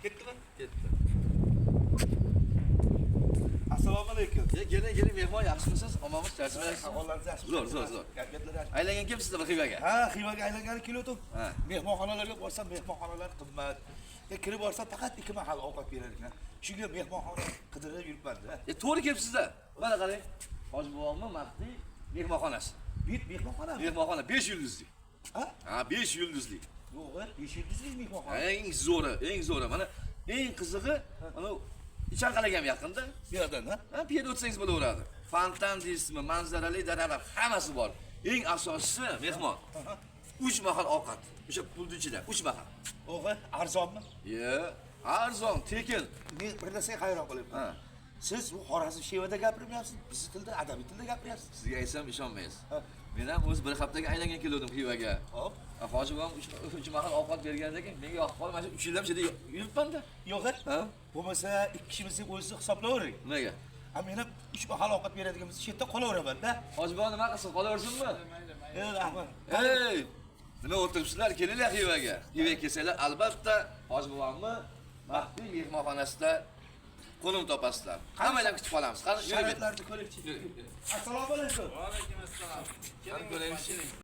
Ketdimi? Ketdi. Assalomu alaykum. Keling, mehmon yaxshimisiz? Omonmiz, charchamaysiz? Ahvollaringiz yaxshimi? Zo'r. Gaplar yaxshi. Aylangan kimsiz bir Xivaga? Ha, Xivaga aylangan keldim. Ha. Mehmonxonalarga borsam, mehmonxonalar qimmat. Kirib borsam faqat 2 mahal ovqat berar ekan. Shunga mehmonxona qidirib yuribman-da. To'g'ri kelibsiz-da. Mana qarang. Hoji buvomning Mahdiy mehmonxonasi. Mehmonxona. Mehmonxona 5 yulduzli. Ha? Ha, 5 yulduzli. Yo'q, 5 yulduzli mehmonxona. Eng zo'ri. Mana eng qizig'i, mana Ichanqalagam yaqinda. Bu yerdan, ha? Ha, piyoda o'tsangiz bo'laveradi. Fontan deysizmi, manzarali daraxtlar hammasi bor. Eng asosiysi mehmon. 3 mahal ovqat. O'sha pulni ichida 3 mahal. O'g'ri, arzonmi? Arzon, tekin. Men bir narsaga hayron qolyapman. Ha. Siz bu Xorazm shevada gapiryapsiz, bizning tilda, adabiy tilda gapiryapsiz. Sizga aytsam ishonmaysiz. Ha. Men ham o'z bir haftaga aylangan keldim Xivaga. Hop. Hoji buvam 3 mahal ovqat bergandan keyin menga yoqib qoldi. Mana 3 yildan beri yuribman-da. Yo'q, Ha? bo'lmasa ikki kishimizni o'zingiz hisoblayvering. Nimaga? Men ham 3 mahal ovqat beradigan bo'lsa, shu yerda qolaveraman-da. Hoji buvam nima qilsin, qolaversinmi? Rahmat. Hey! Nima o'tiribsizlar? Kelinglar Xivaga. Xivaga kelsanglar, albatta Hoji buvamni Mahdiy mehmonxonasida qo'nim topasizlar. Hammadan kutib qolamiz. Qani, Sharoitlarni ko'rib-chi. Assalomu alaykum. Va alaykum assalom. Keling, ko'raylik.